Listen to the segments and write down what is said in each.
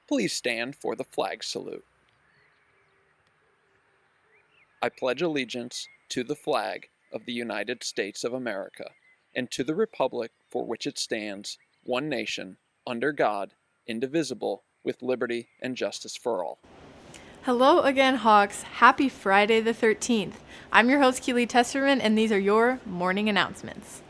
Please stand for the flag salute. I pledge allegiance to the flag of the United States of America and to the republic for which it stands, one nation, under God, indivisible, with liberty and justice for all. Hello again, Hawks. Happy Friday the 13th. I'm your host, Keely Testerman, and these are your morning announcements.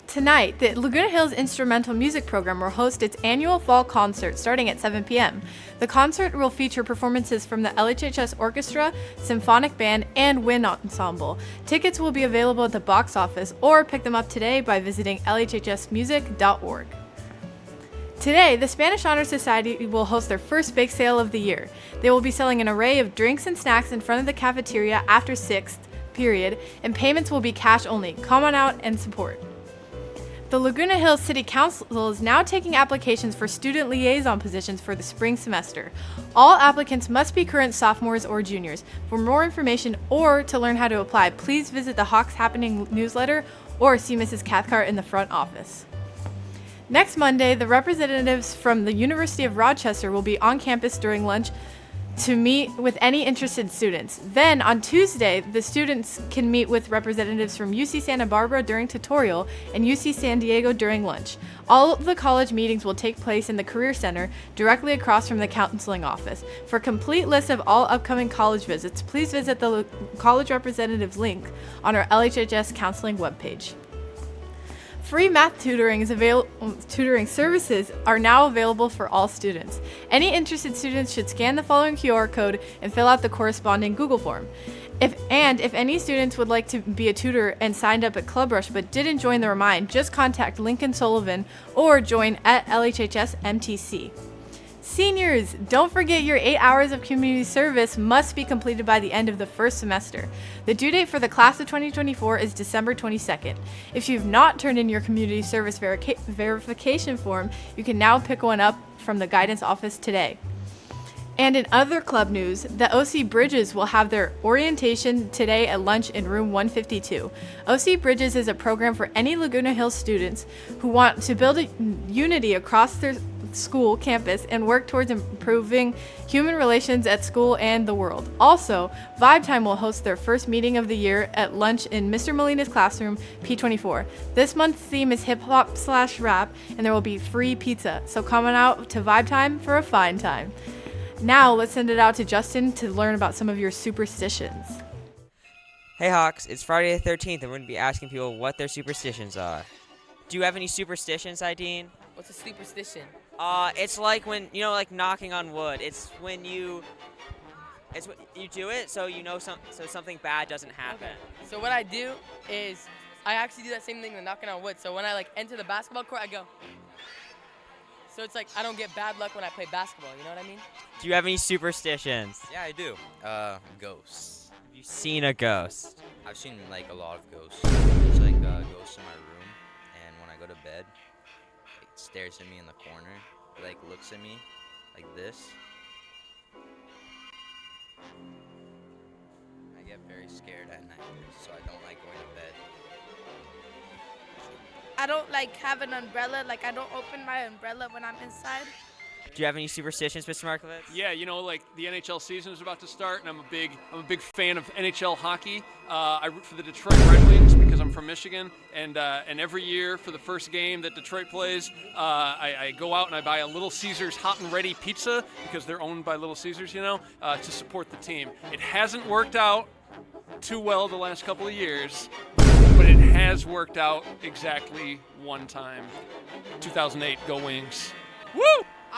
Tonight, the Laguna Hills Instrumental Music Program will host its annual fall concert starting at 7 p.m. The concert will feature performances from the LHHS Orchestra, Symphonic Band, and Wind Ensemble. Tickets will be available at the box office or pick them up today by visiting lhhsmusic.org. Today, the Spanish Honor Society will host their first bake sale of the year. They will be selling an array of drinks and snacks in front of the cafeteria after 6th period, and payments will be cash only. Come on out and support. The Laguna Hills City Council is now taking applications for student liaison positions for the spring semester. All applicants must be current sophomores or juniors. For more information or to learn how to apply, please visit the Hawks Happening newsletter or see Mrs. Cathcart in the front office. Next Monday, the representatives from the University of Rochester will be on campus during lunch to meet with any interested students. Then, on Tuesday, the students can meet with representatives from UC Santa Barbara during tutorial and UC San Diego during lunch. All of the college meetings will take place in the Career Center, directly across from the counseling office. For a complete list of all upcoming college visits, please visit the college representatives link on our LHHS counseling webpage. Free math tutoring services are now available for all students. Any interested students should scan the following QR code and fill out the corresponding Google form. If any students would like to be a tutor and signed up at Club Rush but didn't join the Remind, just contact Lincoln Sullivan or join at LHHS MTC. Seniors, don't forget your 8 hours of community service must be completed by the end of the first semester. The due date for the class of 2024 is December 22nd. If you've not turned in your community service verification form, you can now pick one up from the guidance office today. And in other club news, the OC Bridges will have their orientation today at lunch in room 152. OC Bridges is a program for any Laguna Hills students who want to build a unity across their school campus and work towards improving human relations at school and the world. Also, Vibe Time will host their first meeting of the year at lunch in Mr. Molina's classroom, P24. This month's theme is hip-hop/rap, and there will be free pizza, so come on out to Vibe Time for a fine time. Now, let's send it out to Justin to learn about some of your superstitions. Hey Hawks, it's Friday the 13th and we're going to be asking people what their superstitions are. Do you have any superstitions, Ideen? What's a superstition? It's like when, like knocking on wood. It's when you do it so so something bad doesn't happen. Okay. So what I do is I actually do that same thing with knocking on wood. So when I enter the basketball court, I go. So it's like I don't get bad luck when I play basketball, you know what I mean? Do you have any superstitions? Yeah, I do. Ghosts. Have you seen a ghost? I've seen a lot of ghosts. There's ghosts in my room, and when I go to bed, it stares at me in the corner, looks at me like this. I get very scared at night, so I don't like going to bed. I don't have an umbrella. I don't open my umbrella when I'm inside. Do you have any superstitions, Mr. Markovitz? Yeah, the NHL season is about to start, and I'm a big fan of NHL hockey. I root for the Detroit Red Wings because I'm from Michigan, and every year for the first game that Detroit plays, I go out and I buy a Little Caesars hot and ready pizza because they're owned by Little Caesars, to support the team. It hasn't worked out too well the last couple of years, but it has worked out exactly one time. 2008, go Wings. Woo!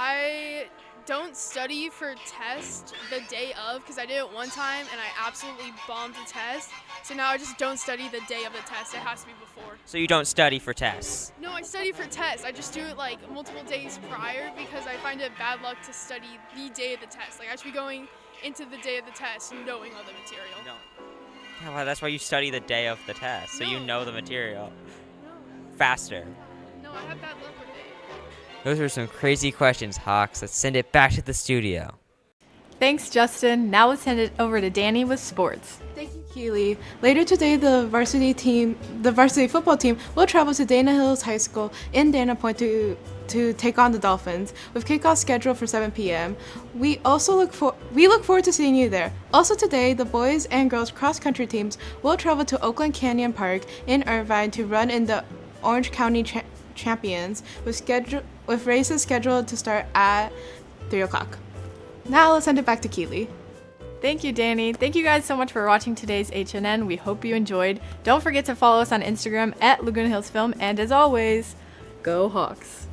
I don't study for test the day of because I did it one time and I absolutely bombed the test. So now I just don't study the day of the test. It has to be before. So you don't study for tests? No, I study for tests. I just do it multiple days prior because I find it bad luck to study the day of the test. I should be going into the day of the test knowing all the material. No. Yeah, well, that's why you study the day of the test, so you know the material. No. Faster. No, I have bad luck with it. Those were some crazy questions, Hawks. Let's send it back to the studio. Thanks, Justin. Now let's send it over to Danny with sports. Thank you, Keely. Later today, the varsity football team will travel to Dana Hills High School in Dana Point to take on the Dolphins, with kickoff scheduled for 7 p.m. We look forward to seeing you there. Also today, the boys and girls cross-country teams will travel to Oakland Canyon Park in Irvine to run in the Orange County Champions, with races scheduled to start at 3 o'clock. Now let's send it back to Keely. Thank you, Danny. Thank you guys so much for watching today's HNN. We hope you enjoyed. Don't forget to follow us on Instagram at Laguna Hills Film. And as always, go Hawks.